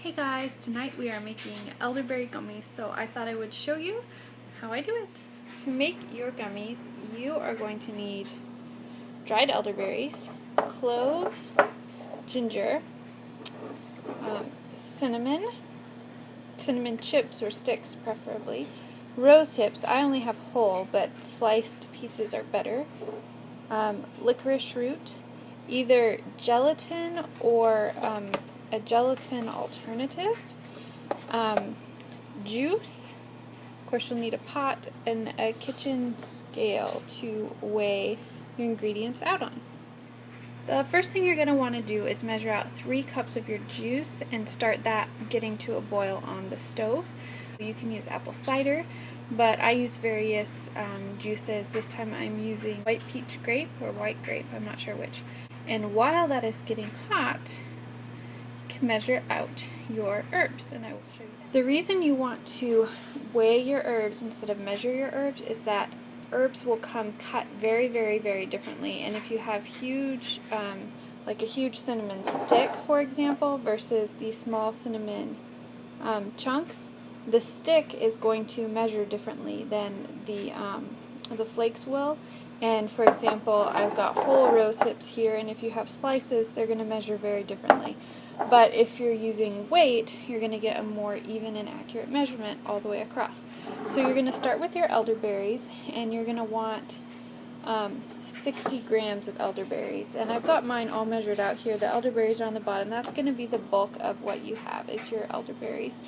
Hey guys, tonight we are making elderberry gummies, so I thought I would show you how I do it. To make your gummies, you are going to need dried elderberries, cloves, ginger, cinnamon chips or sticks preferably, rosehips. I only have whole, but sliced pieces are better, licorice root, either gelatin or a gelatin alternative, juice. Of course, you'll need a pot and a kitchen scale to weigh your ingredients out on. The first thing you're going to want to do is measure out 3 cups of your juice and start that getting to a boil on the stove. You can use apple cider, but I use various juices. This time I'm using white peach grape or white grape, I'm not sure which. And while that is getting hot, measure out your herbs, and I will show you that. The reason you want to weigh your herbs instead of measure your herbs is that herbs will come cut very, very, very differently, and if you have huge, like a huge cinnamon stick, for example, versus these small cinnamon chunks, the stick is going to measure differently than the flakes will. And for example, I've got whole rose hips here, and if you have slices, they're going to measure very differently. But if you're using weight, you're going to get a more even and accurate measurement all the way across. So you're going to start with your elderberries, and you're going to want 60 grams of elderberries. And I've got mine all measured out here. The elderberries are on the bottom. That's going to be the bulk of what you have is your elderberries.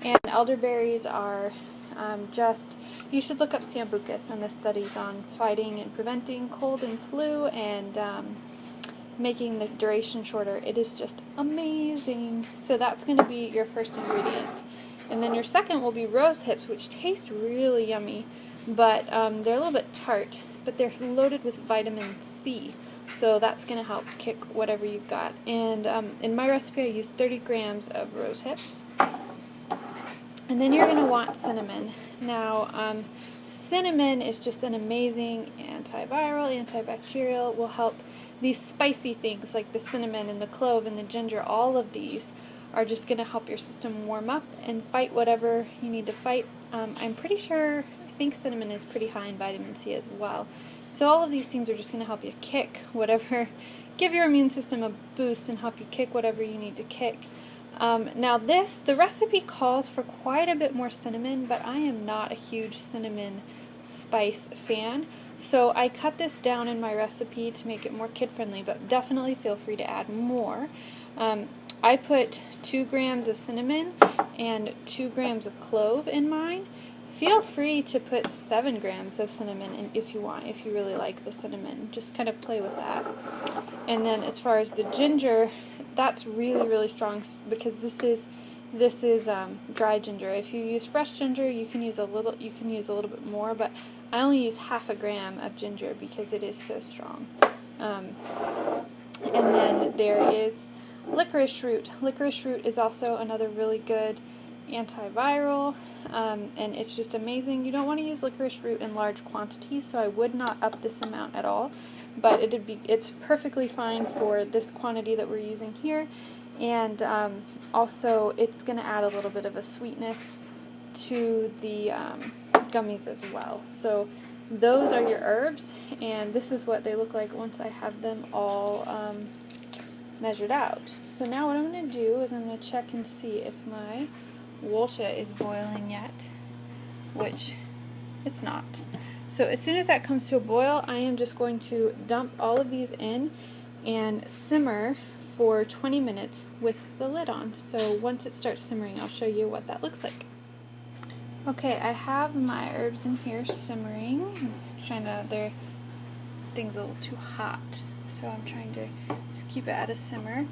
And elderberries are you should look up Sambucus and the studies on fighting and preventing cold and flu and making the duration shorter. It is just amazing. So that's going to be your first ingredient. And then your second will be rose hips, which taste really yummy, but they're a little bit tart, but they're loaded with vitamin C. So that's going to help kick whatever you've got. And in my recipe I used 30 grams of rose hips. And then you're going to want cinnamon. Now, cinnamon is just an amazing antiviral, antibacterial, will help these spicy things like the cinnamon and the clove and the ginger. All of these are just going to help your system warm up and fight whatever you need to fight. I'm pretty sure, I think cinnamon is pretty high in vitamin C as well. So all of these things are just going to help you kick whatever, give your immune system a boost and help you kick whatever you need to kick. Now the recipe calls for quite a bit more cinnamon, but I am not a huge cinnamon spice fan. So I cut this down in my recipe to make it more kid-friendly, but definitely feel free to add more. I put 2 grams of cinnamon and 2 grams of clove in mine. Feel free to put 7 grams of cinnamon in if you want, if you really like the cinnamon. Just kind of play with that. And then as far as the ginger, that's really, really strong because this is dry ginger. If you use fresh ginger, you can use a little bit more, but I only use half a gram of ginger because it is so strong. And then there is licorice root. Licorice root is also another really good antiviral, and it's just amazing. You don't want to use licorice root in large quantities, so I would not up this amount at all. But it's perfectly fine for this quantity that we're using here, and also it's going to add a little bit of a sweetness to the gummies as well. So those are your herbs, and this is what they look like once I have them all measured out. So now what I'm going to do is I'm going to check and see if my water is boiling yet, which it's not. So as soon as that comes to a boil, I am just going to dump all of these in and simmer for 20 minutes with the lid on. So once it starts simmering, I'll show you what that looks like. Okay, I have my herbs in here simmering. Their thing's a little too hot, so I'm trying to just keep it at a simmer.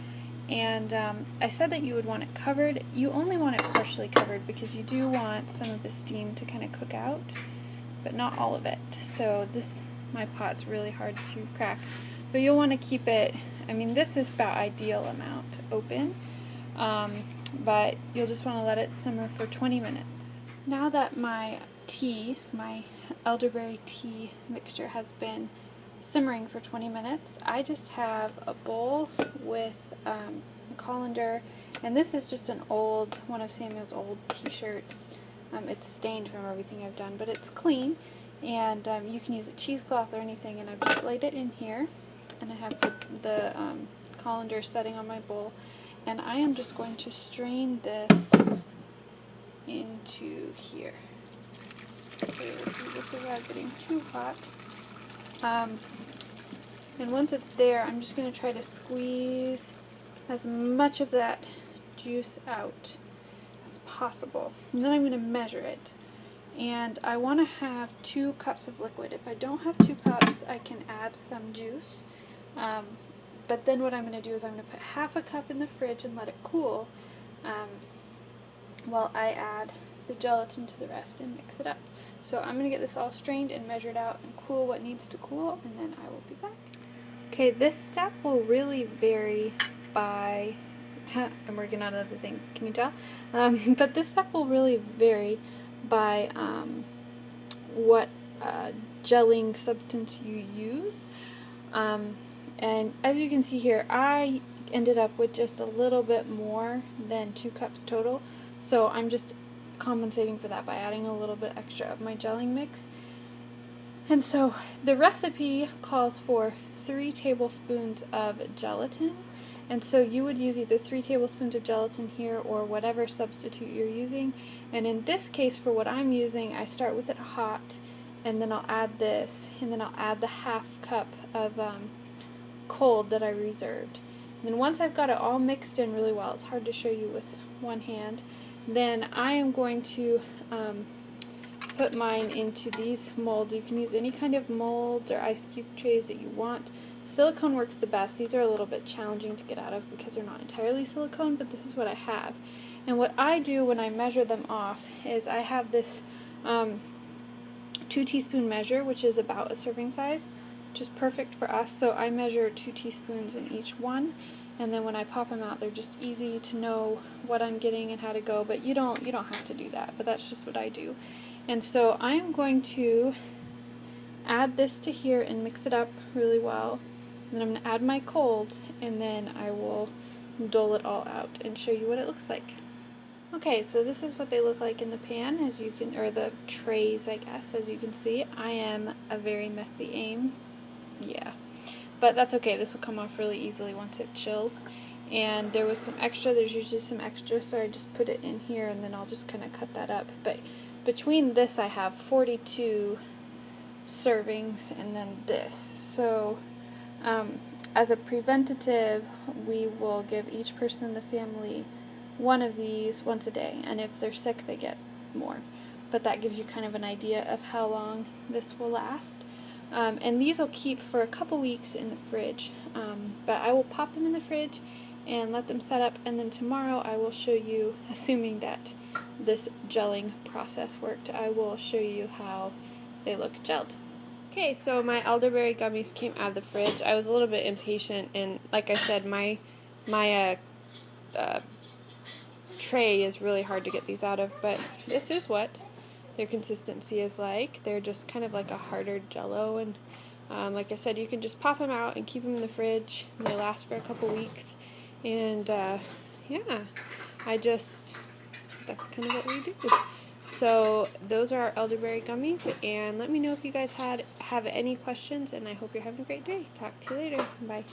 And I said that you would want it covered. You only want it partially covered because you do want some of the steam to kind of cook out, but not all of it. So my pot's really hard to crack. But you'll want to keep it, this is about ideal amount open, but you'll just want to let it simmer for 20 minutes. Now that my elderberry tea mixture has been simmering for 20 minutes, I just have a bowl with a colander And this is just one of Samuel's old t-shirts. It's stained from everything I've done, but it's clean. And you can use a cheesecloth or anything, and I've just laid it in here. And I have the colander setting on my bowl. And I am just going to strain this into here. Okay, we'll do this without getting too hot. And once it's there, I'm just going to try to squeeze as much of that juice out as possible. And then I'm going to measure it. And I want to have 2 cups of liquid. If I don't have 2 cups, I can add some juice. But then what I'm going to do is I'm going to put half a cup in the fridge and let it cool while I add the gelatin to the rest and mix it up. So I'm going to get this all strained and measured out and cool what needs to cool, and then I will be back. Okay, this step will really vary by... I'm working on other things, can you tell? But this step will really vary by what gelling substance you use. And as you can see here, I ended up with just a little bit more than 2 cups total. So I'm just compensating for that by adding a little bit extra of my gelling mix. And so the recipe calls for 3 tablespoons of gelatin. And so you would use either 3 tablespoons of gelatin here or whatever substitute you're using. And in this case, for what I'm using, I start with it hot, and then I'll add this, and then I'll add the half cup of cold that I reserved. And then once I've got it all mixed in really well, it's hard to show you with one hand, then I am going to put mine into these molds. You can use any kind of molds or ice cube trays that you want. Silicone works the best. These are a little bit challenging to get out of because they're not entirely silicone, but this is what I have. And what I do when I measure them off is I have this 2 teaspoon measure, which is about a serving size, which is perfect for us. So I measure 2 teaspoons in each one, and then when I pop them out, they're just easy to know what I'm getting and how to go. But you don't have to do that, but that's just what I do. And so I am going to add this to here and mix it up really well. And then I'm going to add my cold, and then I will dole it all out and show you what it looks like. Okay, so this is what they look like in the pan, as you can, or the trays, I guess, as you can see. I am a very messy aim. Yeah. But that's okay, this will come off really easily once it chills. And there was some extra, there's usually some extra, so I just put it in here and then I'll just kind of cut that up. But between this I have 42 servings and then this. So as a preventative, we will give each person in the family one of these once a day, and if they're sick they get more. But that gives you kind of an idea of how long this will last. And these will keep for a couple weeks in the fridge, but I will pop them in the fridge and let them set up, and then tomorrow I will show you, assuming that this gelling process worked, I will show you how they look gelled. Okay, so my elderberry gummies came out of the fridge. I was a little bit impatient, and like I said, my tray is really hard to get these out of, but this is what their consistency is like. They're just kind of like a harder jello, and like I said, you can just pop them out and keep them in the fridge, and they last for a couple weeks. And yeah, that's kind of what we do. So those are our elderberry gummies, and let me know if you guys have any questions, and I hope you're having a great day. Talk to you later. Bye.